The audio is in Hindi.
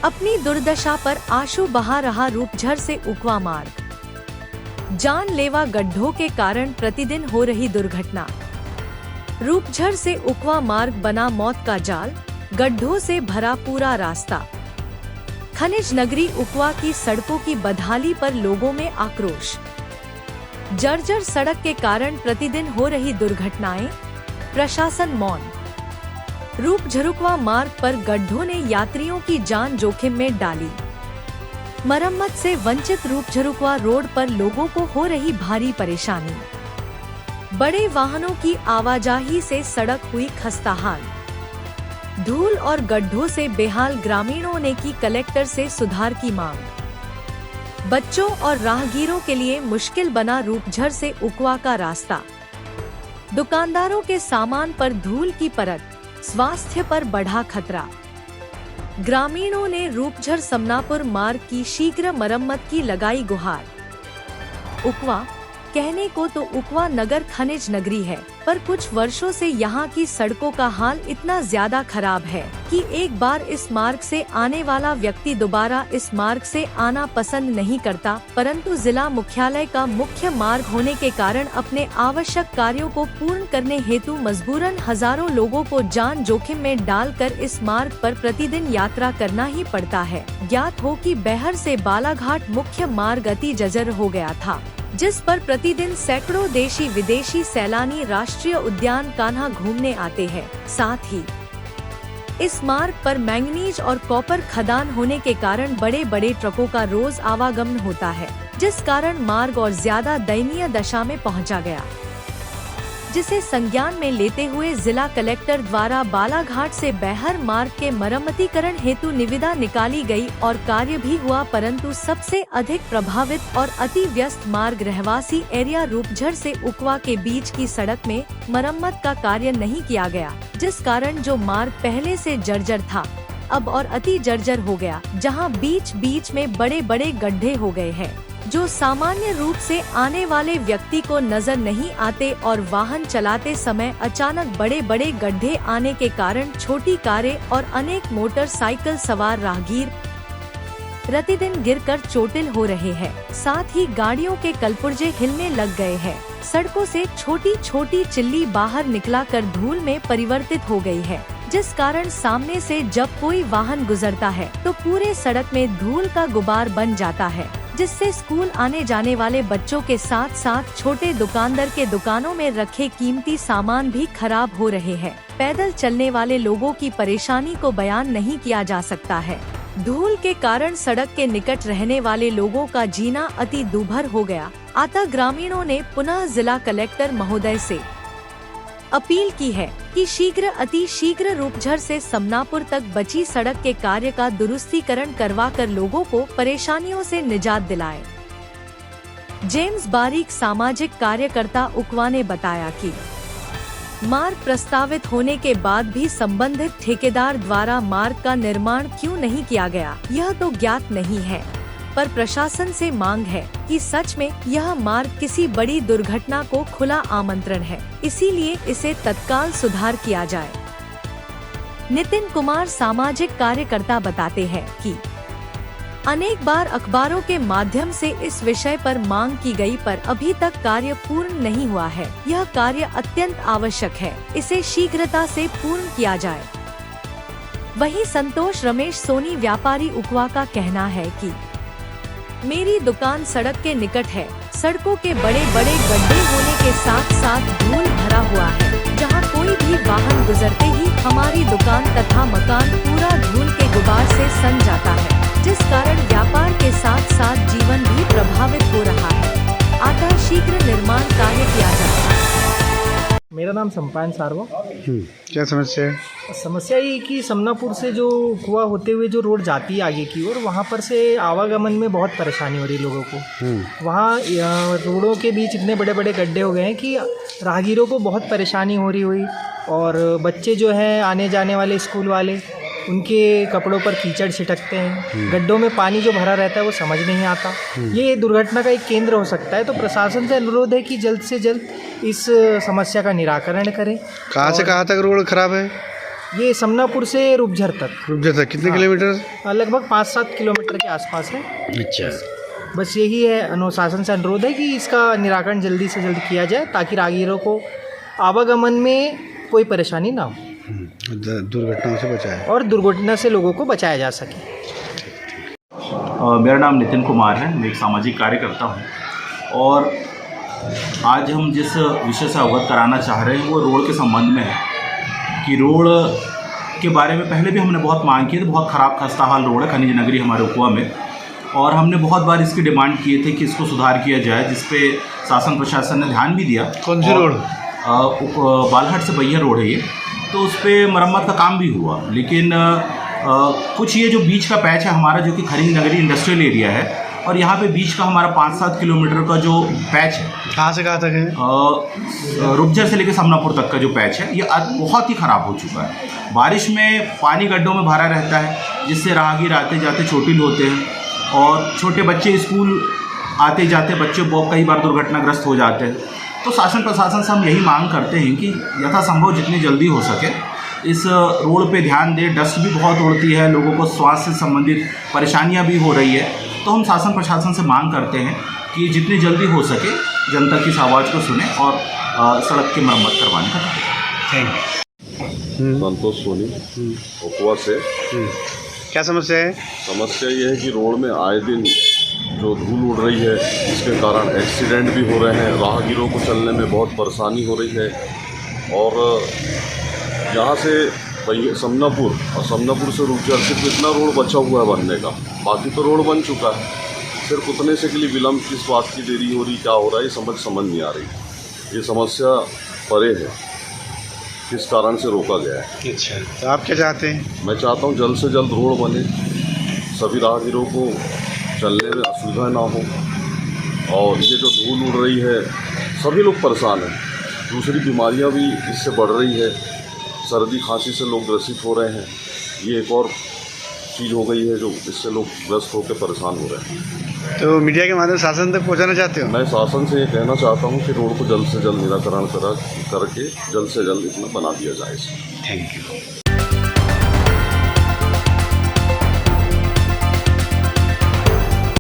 अपनी दुर्दशा पर आंसू बहा रहा रूपझर से उकवा मार्ग। जानलेवा गड्ढों के कारण प्रतिदिन हो रही दुर्घटना। रूपझर से उकवा मार्ग बना मौत का जाल, गड्ढों से भरा पूरा रास्ता। खनिज नगरी उकवा की सड़कों की बदहाली पर लोगों में आक्रोश। जर्जर सड़क के कारण प्रतिदिन हो रही दुर्घटनाएं, प्रशासन मौन। रूपझरुकवा मार्ग पर गड्ढों ने यात्रियों की जान जोखिम में डाली। मरम्मत से वंचित रूपझरुकवा रोड पर लोगों को हो रही भारी परेशानी। बड़े वाहनों की आवाजाही से सड़क हुई खस्ताहाल। धूल और गड्ढों से बेहाल ग्रामीणों ने की कलेक्टर से सुधार की मांग। बच्चों और राहगीरों के लिए मुश्किल बना रूपझर से उकवा का रास्ता। दुकानदारों के सामान पर धूल की परत, स्वास्थ्य पर बढ़ा खतरा। ग्रामीणों ने रूपझर समनापुर मार्ग की शीघ्र मरम्मत की लगाई गुहार। उकवा कहने को तो उकवा नगर खनिज नगरी है, पर कुछ वर्षों से यहाँ की सड़कों का हाल इतना ज्यादा खराब है कि एक बार इस मार्ग से आने वाला व्यक्ति दोबारा इस मार्ग से आना पसंद नहीं करता। परंतु जिला मुख्यालय का मुख्य मार्ग होने के कारण अपने आवश्यक कार्यों को पूर्ण करने हेतु मजबूरन हजारों लोगों को जान जोखिम में डालकर इस मार्ग पर प्रतिदिन यात्रा करना ही पड़ता है। ज्ञात हो कि बैहर से बालाघाट मुख्य मार्ग अति जर्जर हो गया था, जिस पर प्रतिदिन सैकड़ों देशी विदेशी सैलानी राष्ट्रीय उद्यान कान्हा घूमने आते हैं। साथ ही इस मार्ग पर मैंगनीज और कॉपर खदान होने के कारण बड़े बड़े ट्रकों का रोज आवागमन होता है, जिस कारण मार्ग और ज्यादा दयनीय दशा में पहुंचा गया, जिसे संज्ञान में लेते हुए जिला कलेक्टर द्वारा बालाघाट से बैहर मार्ग के मरम्मतीकरण हेतु निविदा निकाली गई और कार्य भी हुआ। परंतु सबसे अधिक प्रभावित और अति व्यस्त मार्ग रहवासी एरिया रूपझर से उकवा के बीच की सड़क में मरम्मत का कार्य नहीं किया गया, जिस कारण जो मार्ग पहले से जर्जर था अब और अति जर्जर हो गया, जहां बीच बीच में बड़े बड़े गड्ढे हो गए हैं, जो सामान्य रूप से आने वाले व्यक्ति को नजर नहीं आते और वाहन चलाते समय अचानक बड़े बड़े गड्ढे आने के कारण छोटी कारें और अनेक मोटरसाइकिल सवार राहगीर प्रतिदिन गिरकर चोटिल हो रहे हैं। साथ ही गाड़ियों के कलपुर्जे हिलने लग गए हैं। सड़कों से छोटी छोटी चिल्ली बाहर निकला कर धूल में परिवर्तित हो गई है, जिस कारण सामने से जब कोई वाहन गुजरता है तो पूरे सड़क में धूल का गुबार बन जाता है, जिससे स्कूल आने जाने वाले बच्चों के साथ साथ छोटे दुकानदार के दुकानों में रखे कीमती सामान भी खराब हो रहे हैं। पैदल चलने वाले लोगों की परेशानी को बयान नहीं किया जा सकता है। धूल के कारण सड़क के निकट रहने वाले लोगों का जीना अति दुभर हो गया। अतः ग्रामीणों ने पुनः जिला कलेक्टर महोदय से अपील की है कि अति शीघ्र रूपझर से समनापुर तक बची सड़क के कार्य का दुरुस्तीकरण करवाकर लोगों को परेशानियों से निजात दिलाए। जेम्स बारीक सामाजिक कार्यकर्ता उकवा ने बताया कि मार्ग प्रस्तावित होने के बाद भी संबंधित ठेकेदार द्वारा मार्ग का निर्माण क्यों नहीं किया गया, यह तो ज्ञात नहीं है, पर प्रशासन से मांग है कि सच में यह मार्ग किसी बड़ी दुर्घटना को खुला आमंत्रण है, इसीलिए इसे तत्काल सुधार किया जाए। नितिन कुमार सामाजिक कार्यकर्ता बताते हैं कि अनेक बार अखबारों के माध्यम से इस विषय पर मांग की गई, पर अभी तक कार्य पूर्ण नहीं हुआ है। यह कार्य अत्यंत आवश्यक है, इसे शीघ्रता से पूर्ण किया जाए। वहीं संतोष रमेश सोनी व्यापारी उकवा का कहना है कि मेरी दुकान सड़क के निकट है। सड़कों के बड़े बड़े गड्ढे होने के साथ साथ धूल भरा हुआ है, जहां कोई भी वाहन गुजरते ही हमारी दुकान तथा मकान पूरा धूल के गुबार से सन जाता है, जिस कारण व्यापार के साथ साथ जीवन भी प्रभावित हो रहा है। अतः शीघ्र निर्माण कार्य किया जाए। मेरा नाम सम्पायन सारवा। क्या समस्या है? समस्या ये कि समनापुर से जो कुआ होते हुए जो रोड जाती है आगे की ओर, वहाँ पर से आवागमन में बहुत परेशानी हो रही है लोगों को। वहाँ रोडों के बीच इतने बड़े बड़े गड्ढे हो गए हैं कि राहगीरों को बहुत परेशानी हो रही हुई, और बच्चे जो हैं आने जाने वाले स्कूल वाले, उनके कपड़ों पर कीचड़ छिटकते हैं। गड्ढों में पानी जो भरा रहता है वो समझ नहीं आता। ये दुर्घटना का एक केंद्र हो सकता है, तो प्रशासन से अनुरोध है कि जल्द से जल्द इस समस्या का निराकरण करें। कहाँ से कहाँ तक रोड खराब है? ये समनापुर से रूपझर तक रूपझर तक कितने किलोमीटर? लगभग 5-7 किलोमीटर के आसपास है। अच्छा। बस यही है, अनुशासन से अनुरोध है कि इसका निराकरण जल्दी से जल्द किया जाए ताकि राहगीरों को आवागमन में कोई परेशानी ना हो, दुर्घटनाओं से बचाए और दुर्घटना से लोगों को बचाया जा सके। मेरा नाम नितिन कुमार है, मैं एक सामाजिक कार्यकर्ता हूँ और आज हम जिस विषय से अवगत कराना चाह रहे हैं वो रोड के संबंध में है कि रोड के बारे में पहले भी हमने बहुत मांग की थी। बहुत ख़राब खस्ता हाल रोड है खनिज नगरी हमारे उकवा में, और हमने बहुत बार इसकी डिमांड किए थे कि इसको सुधार किया जाए, जिस पे शासन प्रशासन ने ध्यान भी दिया। कौन सी रोड? बालहट से बैया रोड है ये, तो उस पर मरम्मत का काम भी हुआ, लेकिन कुछ ये जो बीच का पैच है हमारा, जो कि खनिज नगरी इंडस्ट्रियल एरिया है, और यहाँ पे बीच का हमारा 5-7 किलोमीटर का जो पैच है, कहाँ से कहाँ तक है? रूपझर से लेकर समनापुर तक का जो पैच है ये बहुत ही ख़राब हो चुका है। बारिश में पानी गड्ढों में भरा रहता है, जिससे राहगीर आते जाते चोटिल होते हैं, और छोटे बच्चे स्कूल आते जाते बच्चे बहुत कई बार दुर्घटनाग्रस्त हो जाते हैं। तो शासन प्रशासन से हम यही मांग करते हैं कि यथासंभव जितनी जल्दी हो सके इस रोड पे ध्यान दें। डस्ट भी बहुत उड़ती है, लोगों को स्वास्थ्य से संबंधित परेशानियां भी हो रही है। तो हम शासन प्रशासन से मांग करते हैं कि जितनी जल्दी हो सके जनता की इस आवाज़ को सुने और सड़क की मरम्मत करवाने का करें। संतोष सोनी उकवा से। क्या समस्या है? समस्या ये है कि रोड में आए दिन जो धूल उड़ रही है, इसके कारण एक्सीडेंट भी हो रहे हैं, राहगीरों को चलने में बहुत परेशानी हो रही है। और यहाँ से समनापुर और समनापुर से रूपझर सिर्फ इतना रोड बचा हुआ है बनने का, बाकी तो रोड बन चुका है। सिर्फ उतने से के लिए विलम्ब, किस बात की देरी हो रही, क्या हो रहा है, ये समझ नहीं आ रही। ये समस्या परे है, किस कारण से रोका गया है। अच्छा, तो आप क्या चाहते हैं? मैं चाहता हूँ जल्द से जल्द रोड बने, सभी राहगीरों को चलने में असुविधा ना हो। और ये जो धूल उड़ रही है, सभी लोग परेशान हैं, दूसरी बीमारियां भी इससे बढ़ रही है, सर्दी खांसी से लोग ग्रसित हो रहे हैं। ये एक और चीज़ हो गई है जो इससे लोग ग्रस्त होकर परेशान हो रहे हैं। तो मीडिया के माध्यम से शासन तक पहुंचाना चाहते हो? मैं शासन से ये कहना चाहता हूँ कि रोड को जल्द से जल्द निराकरण करके जल्द से जल्द इसमें बना दिया जाए। Thank you.